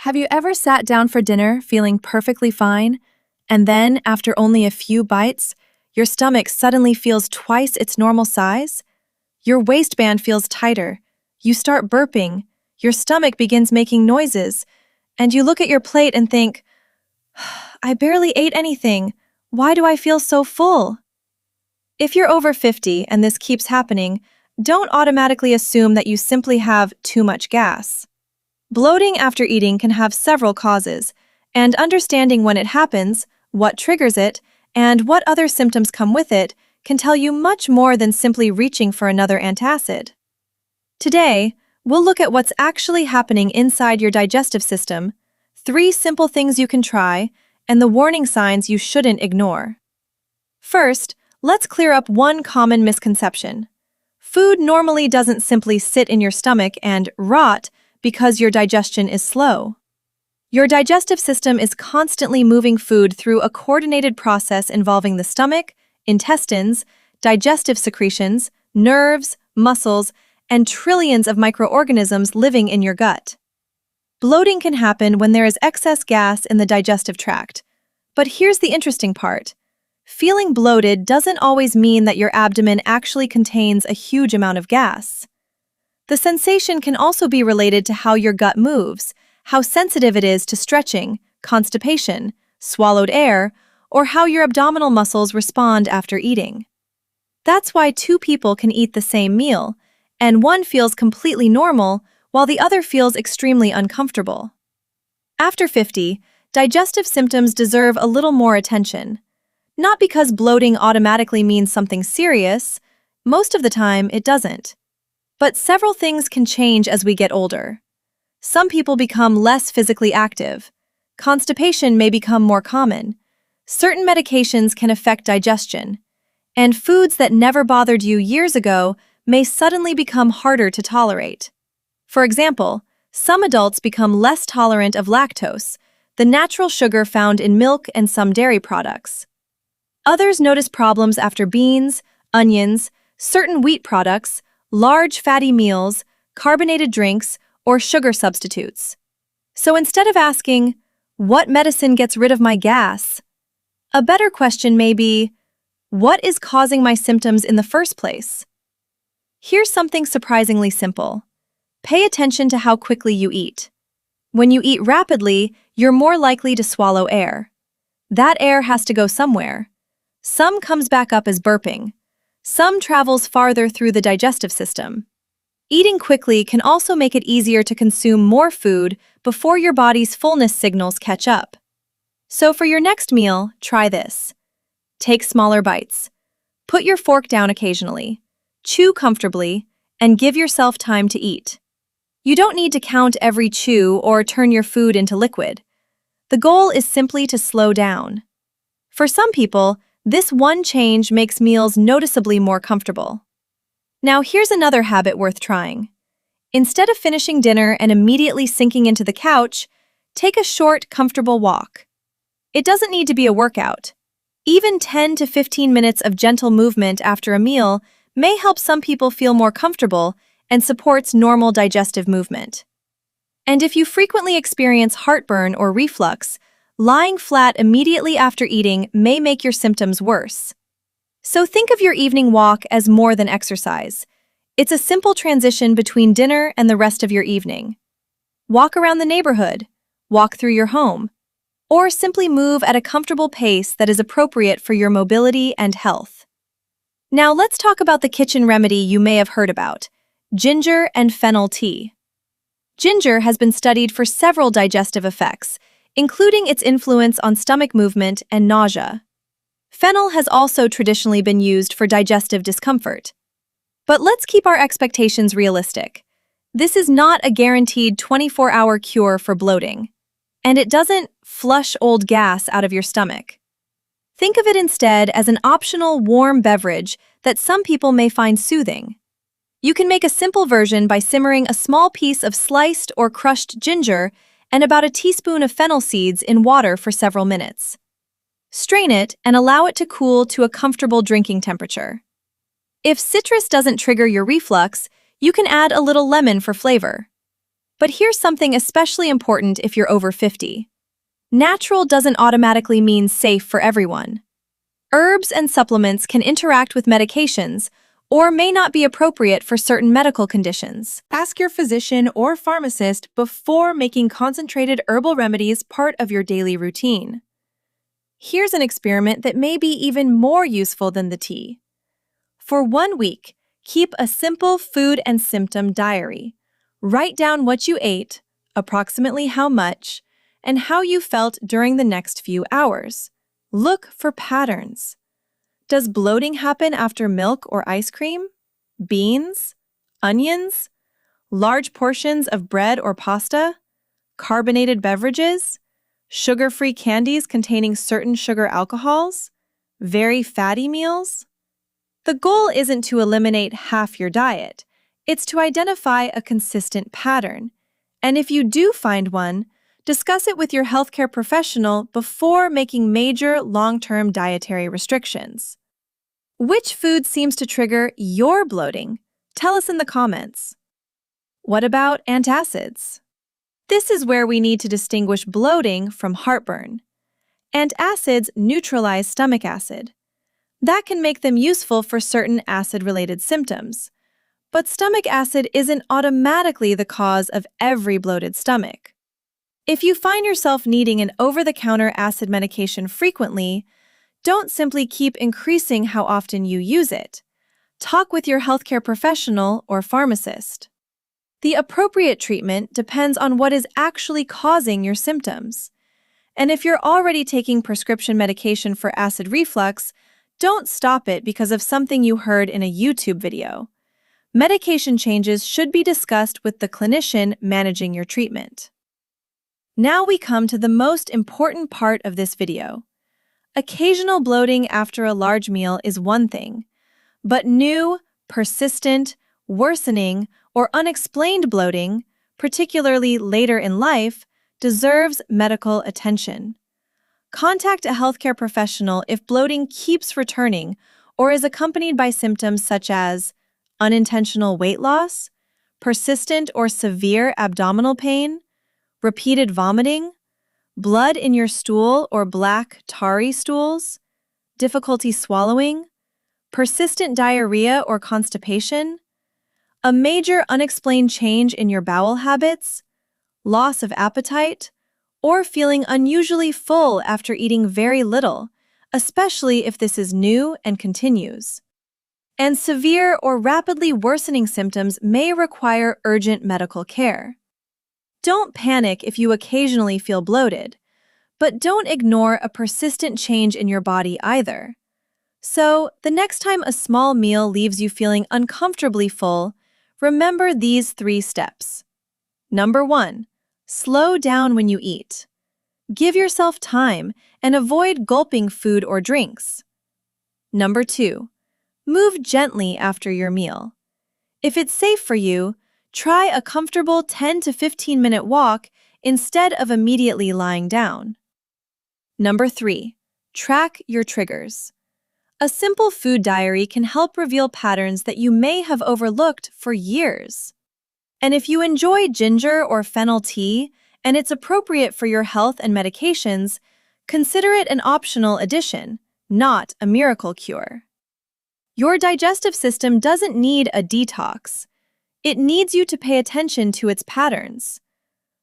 Have you ever sat down for dinner feeling perfectly fine, and then, after only a few bites, your stomach suddenly feels twice its normal size? Your waistband feels tighter, you start burping, your stomach begins making noises, and you look at your plate and think, I barely ate anything. Why do I feel so full? If you're over 50 and this keeps happening, don't automatically assume that you simply have too much gas. Bloating after eating can have several causes, and understanding when it happens, what triggers it, and what other symptoms come with it can tell you much more than simply reaching for another antacid. Today, we'll look at what's actually happening inside your digestive system, 3 simple things you can try, and the warning signs you shouldn't ignore. First, let's clear up one common misconception. Food normally doesn't simply sit in your stomach and rot because your digestion is slow. Your digestive system is constantly moving food through a coordinated process involving the stomach, intestines, digestive secretions, nerves, muscles, and trillions of microorganisms living in your gut. Bloating can happen when there is excess gas in the digestive tract. But here's the interesting part. Feeling bloated doesn't always mean that your abdomen actually contains a huge amount of gas. The sensation can also be related to how your gut moves, how sensitive it is to stretching, constipation, swallowed air, or how your abdominal muscles respond after eating. That's why 2 people can eat the same meal, and one feels completely normal while the other feels extremely uncomfortable. After 50, digestive symptoms deserve a little more attention. Not because bloating automatically means something serious, most of the time it doesn't. But several things can change as we get older. Some people become less physically active. Constipation may become more common. Certain medications can affect digestion. And foods that never bothered you years ago may suddenly become harder to tolerate. For example, some adults become less tolerant of lactose, the natural sugar found in milk and some dairy products. Others notice problems after beans, onions, certain wheat products, large fatty meals, carbonated drinks, or sugar substitutes. So instead of asking, what medicine gets rid of my gas? A better question may be, what is causing my symptoms in the first place? Here's something surprisingly simple. Pay attention to how quickly you eat. When you eat rapidly, you're more likely to swallow air. That air has to go somewhere. Some comes back up as burping. Some travels farther through the digestive system. Eating quickly can also make it easier to consume more food before your body's fullness signals catch up. So for your next meal, try this. Take smaller bites. Put your fork down occasionally. Chew comfortably, and give yourself time to eat. You don't need to count every chew or turn your food into liquid. The goal is simply to slow down. For some people, this one change makes meals noticeably more comfortable. Now here's another habit worth trying. Instead of finishing dinner and immediately sinking into the couch, take a short, comfortable walk. It doesn't need to be a workout. Even 10 to 15 minutes of gentle movement after a meal may help some people feel more comfortable and supports normal digestive movement. And if you frequently experience heartburn or reflux, lying flat immediately after eating may make your symptoms worse. So think of your evening walk as more than exercise. It's a simple transition between dinner and the rest of your evening. Walk around the neighborhood, walk through your home, or simply move at a comfortable pace that is appropriate for your mobility and health. Now let's talk about the kitchen remedy you may have heard about, ginger and fennel tea. Ginger has been studied for several digestive effects, including its influence on stomach movement and nausea. Fennel has also traditionally been used for digestive discomfort. But let's keep our expectations realistic. This is not a guaranteed 24-hour cure for bloating, and it doesn't flush old gas out of your stomach. Think of it instead as an optional warm beverage that some people may find soothing. You can make a simple version by simmering a small piece of sliced or crushed ginger and about a teaspoon of fennel seeds in water for several minutes. Strain it and allow it to cool to a comfortable drinking temperature. If citrus doesn't trigger your reflux, you can add a little lemon for flavor. But here's something especially important if you're over 50. Natural doesn't automatically mean safe for everyone. Herbs and supplements can interact with medications or may not be appropriate for certain medical conditions. Ask your physician or pharmacist before making concentrated herbal remedies part of your daily routine. Here's an experiment that may be even more useful than the tea. For 1 week, keep a simple food and symptom diary. Write down what you ate, approximately how much, and how you felt during the next few hours. Look for patterns. Does bloating happen after milk or ice cream? Beans? Onions? Large portions of bread or pasta? Carbonated beverages? Sugar-free candies containing certain sugar alcohols? Very fatty meals? The goal isn't to eliminate half your diet. It's to identify a consistent pattern. And if you do find one, discuss it with your healthcare professional before making major long-term dietary restrictions. Which food seems to trigger your bloating? Tell us in the comments. What about antacids? This is where we need to distinguish bloating from heartburn. Antacids neutralize stomach acid. That can make them useful for certain acid-related symptoms. But stomach acid isn't automatically the cause of every bloated stomach. If you find yourself needing an over-the-counter acid medication frequently, don't simply keep increasing how often you use it. Talk with your healthcare professional or pharmacist. The appropriate treatment depends on what is actually causing your symptoms. And if you're already taking prescription medication for acid reflux, don't stop it because of something you heard in a YouTube video. Medication changes should be discussed with the clinician managing your treatment. Now we come to the most important part of this video. Occasional bloating after a large meal is one thing, but new, persistent, worsening, or unexplained bloating, particularly later in life, deserves medical attention. Contact a healthcare professional if bloating keeps returning or is accompanied by symptoms such as unintentional weight loss, persistent or severe abdominal pain, repeated vomiting, blood in your stool or black, tarry stools, difficulty swallowing, persistent diarrhea or constipation, a major unexplained change in your bowel habits, loss of appetite, or feeling unusually full after eating very little, especially if this is new and continues. And severe or rapidly worsening symptoms may require urgent medical care. Don't panic if you occasionally feel bloated, but don't ignore a persistent change in your body either. So, the next time a small meal leaves you feeling uncomfortably full, remember these 3 steps. Number 1, slow down when you eat. Give yourself time and avoid gulping food or drinks. Number 2, move gently after your meal. If it's safe for you, try a comfortable 10 to 15-minute walk instead of immediately lying down. Number 3, track your triggers. A simple food diary can help reveal patterns that you may have overlooked for years. And if you enjoy ginger or fennel tea and it's appropriate for your health and medications, consider it an optional addition, not a miracle cure. Your digestive system doesn't need a detox. It needs you to pay attention to its patterns.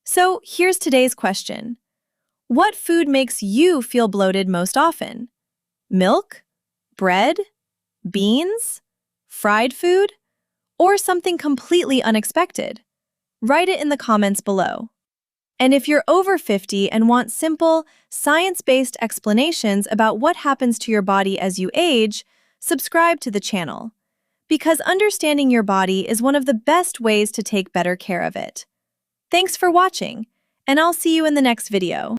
So here's today's question. What food makes you feel bloated most often? Milk? Bread? Beans? Fried food? Or something completely unexpected? Write it in the comments below. And if you're over 50 and want simple, science-based explanations about what happens to your body as you age, subscribe to the channel. Because understanding your body is one of the best ways to take better care of it. Thanks for watching, and I'll see you in the next video.